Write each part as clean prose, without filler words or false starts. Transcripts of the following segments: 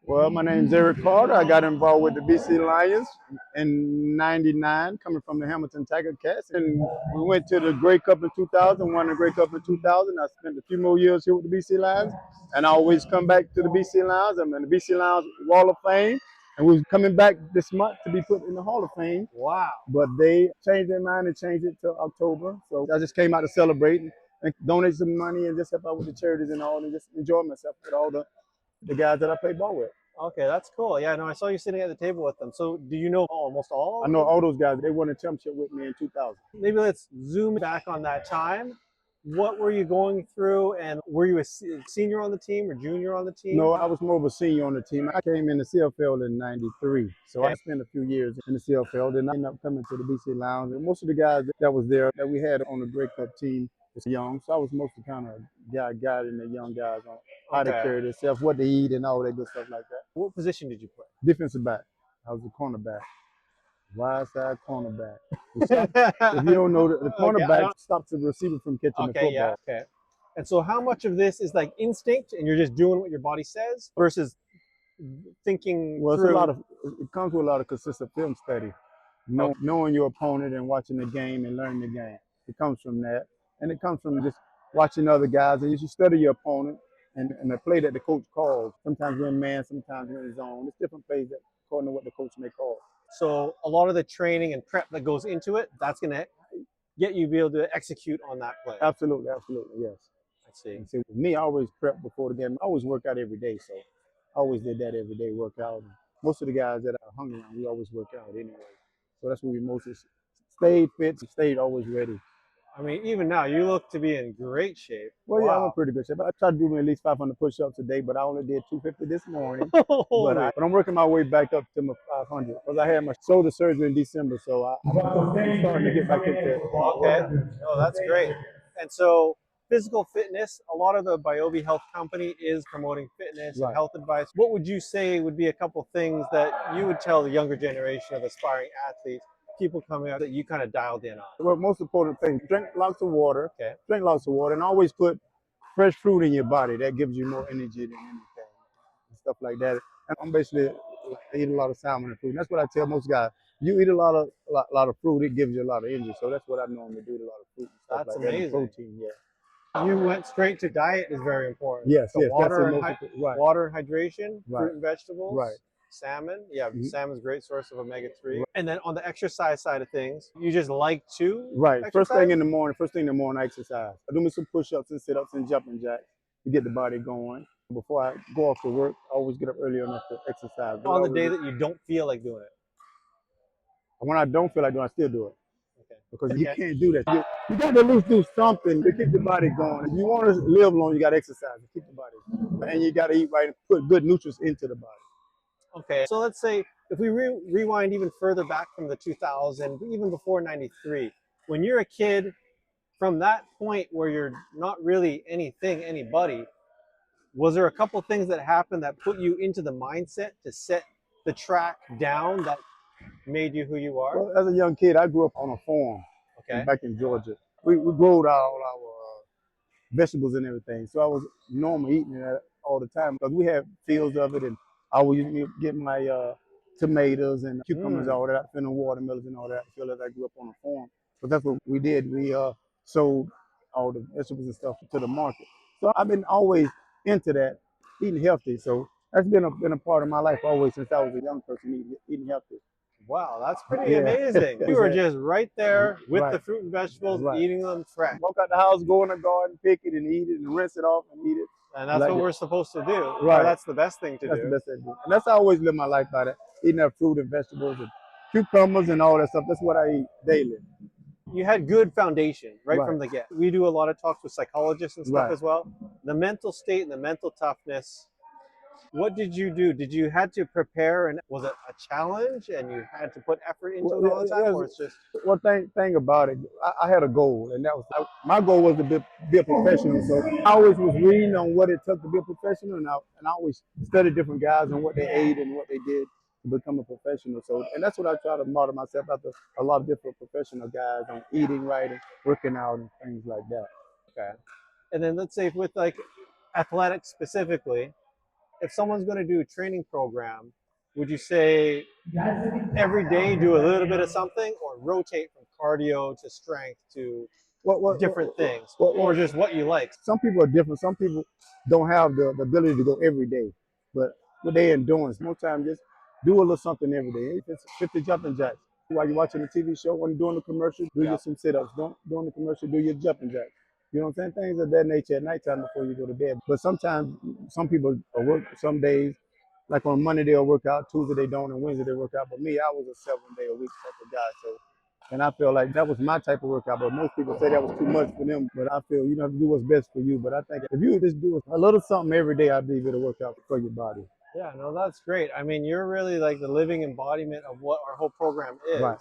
Well, my name's Eric Carter. I got involved with the BC Lions in '99, coming from the Hamilton Tiger Cats. And we went to the Grey Cup in 2000, won the Grey Cup in 2000. I spent a few more years here with the BC Lions, and I always come back to the BC Lions. I'm in the BC Lions Wall of Fame, and we're coming back this month to be put in the Hall of Fame. Wow. But they changed their mind and changed it to October. So I just came out to celebrate and donate some money and just help out with the charities and all, and just enjoy myself with all the guys that I play ball with. Okay, that's cool. Yeah, no, I saw you sitting at the table with them. So do you know almost all I of know them? all those guys. They won a championship with me in 2000. Maybe let's zoom back on that time. What were you going through, and were you a senior on the team or junior on the team? No, I was more of a senior on the team. I came in the CFL in '93, so Okay. I spent a few years in the CFL. Then I ended up coming to the BC Lions. And most of the guys that was there that we had on the Grey Cup team was young, so I was mostly kind of guiding the young guys on how to carry themselves, what to eat, and all that good stuff like that. What position did you play? Defensive back. I was a cornerback. Wide side cornerback. If you don't know, the cornerback stops the receiver from catching the football. Yeah, okay. And so how much of this is like instinct and you're just doing what your body says versus thinking Well, through? It comes with a lot of consistent film study. Knowing your opponent and watching the game and learning the game. It comes from that. And it comes from just watching other guys. And you should study your opponent and the play that the coach calls. Sometimes we're in man, sometimes we're in zone. It's different plays that according to what the coach may call. So a lot of the training and prep that goes into it, that's going to get you to be able to execute on that play. Absolutely, yes. I see. And see, with me, I always prep before the game. I always work out every day, so I always did that every day, work out. And most of the guys that I hung around, we always work out anyway. So that's where we mostly stayed fit, stayed always ready. I mean, even now, you look to be in great shape. Well, yeah, I'm in pretty good shape. I try to do at least 500 push-ups a day, but I only did 250 this morning. but I'm working my way back up to my 500 because I had my shoulder surgery in December, so I'm starting to get back into it. Okay. Oh, that's great. And so physical fitness, a lot of the Biobi Health company is promoting fitness and health advice. What would you say would be a couple things that you would tell the younger generation of aspiring athletes, people coming out, that you kind of dialed in on? Well, most important thing, drink lots of water. Okay. Drink lots of water, and always put fresh fruit in your body. That gives you more energy than anything, and stuff like that. And I'm basically eat a lot of salmon and fruit. And that's what I tell most guys. You eat a lot of fruit, it gives you a lot of energy. So that's what I normally do, a lot of fruit and stuff That's like amazing. that. And protein, yeah. You went straight to diet is very important. Yes, so yes. Water, Water and hydration, fruit and vegetables. Right. Salmon, salmon's a great source of omega-3. Right. And then on the exercise side of things, you just like to exercise? First thing in the morning, I exercise. I do me some push-ups and sit-ups and jumping jacks to get the body going. Before I go off to work, I always get up early enough to exercise. On the day that you don't feel like doing it? When I don't feel like doing it, I still do it. Okay. Because you can't do that. You got to at least do something to keep the body going. If you want to live long, you got to exercise to keep the body going. And you got to eat right and put good nutrients into the body. Okay, so let's say if we rewind even further back from the 2000, even before 93, when you're a kid, from that point where you're not really anybody, was there a couple things that happened that put you into the mindset to set the track down that made you who you are? Well, as a young kid, I grew up on a farm back in Georgia. We growed all our vegetables and everything. So I was normally eating it all the time because we had fields of it, and I would get my tomatoes and cucumbers, all that, and watermelons and all that. I feel like I grew up on a farm. But that's what we did. We sold all the vegetables and stuff to the market. So I've been always into that, eating healthy. So that's been a part of my life always since I was a young person, eating healthy. Wow, that's pretty amazing. You were just right there with the fruit and vegetables, eating them fresh. Walk out the house, go in the garden, pick it and eat it, and rinse it off and eat it. And that's what we're supposed to do. Right. Or that's the best thing to do. That's the best thing to do. And that's how I always live my life by that. Eating that fruit and vegetables and cucumbers and all that stuff. That's what I eat daily. You had good foundation right from the get. We do a lot of talks with psychologists and stuff as well. The mental state and the mental toughness. What did you do? Did you had to prepare, and was it a challenge and you had to put effort into it all the time? Or it's just... Well, thing about it, I had a goal, and that was my goal was to be a professional. So I always was reading on what it took to be a professional, and I always studied different guys and what they ate and what they did to become a professional. So, and that's what I try to model myself after a lot of different professional guys on eating right and working out and things like that. Okay. And then let's say with like athletics specifically, if someone's going to do a training program, would you say every day do a little bit of something, or rotate from cardio to strength to different things, or just what you like? Some people are different. Some people don't have the ability to go every day, but what they endurance. Most times, just do a little something every day. If it's 50 jumping jacks, while you're watching the TV show, when you're doing the commercial, do just some sit-ups. During the commercial, do your jumping jacks. You know what I'm saying? Things of that nature at nighttime before you go to bed. But sometimes, some people work some days. Like on Monday they'll work out, Tuesday they don't, and Wednesday they work out. But me, I was a 7-day-a-week type of guy. So, and I feel like that was my type of workout. But most people say that was too much for them. But I feel you have to do what's best for you. But I think if you just do a little something every day, I believe it'll work out for your body. Yeah, no, that's great. I mean, you're really like the living embodiment of what our whole program is. Right.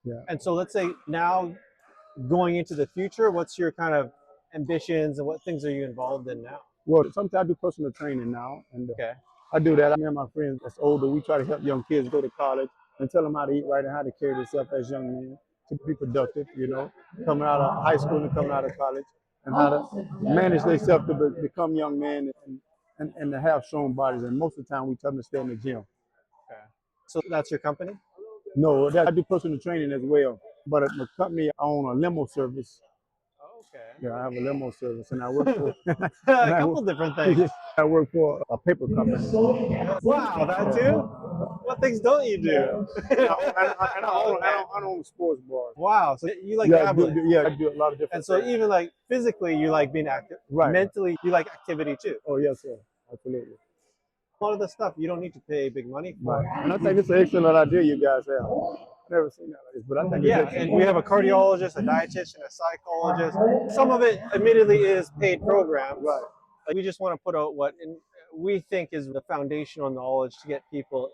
Yeah. And so let's say now going into the future, what's your kind of ambitions and what things are you involved in now? Well, sometimes I do personal training now, and Okay. I do that. Me and my friends that's older, we try to help young kids go to college and tell them how to eat right and how to carry themselves as young men to be productive, you know, coming out of high school and coming out of college, and how to manage themselves to become young men and to have strong bodies. And most of the time, we tell them to stay in the gym. Okay. So that's your company? No, I do personal training as well. But at the company, I own a limo service. Okay. Yeah, I have a limo service, and I work for a couple different things. I work for a paper company. Wow, that too? What things don't you do? I own sports bars. Wow, so you like Yeah, gambling. I do a lot of different And so things. even like physically, you like being active. Right. Mentally, you like activity too. Oh, yes, sir. Absolutely. A lot of the stuff you don't need to pay big money for. Right. And I think it's an excellent idea you guys have. I've never seen that like this, but I think Yeah, it's and we have a cardiologist, a dietitian, a psychologist. Some of it admittedly is paid programs. Right. We just want to put out what we think is the foundational knowledge to get people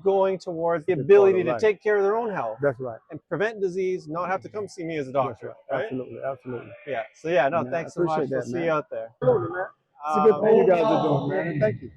going towards the ability to take care of their own health. That's right. And prevent disease, not have to come see me as a doctor. Right. Absolutely, absolutely. Yeah. So yeah, no, Man, thanks so much. We'll see you out there. Absolutely, man. It's a good thing you guys are doing, man. Thank you.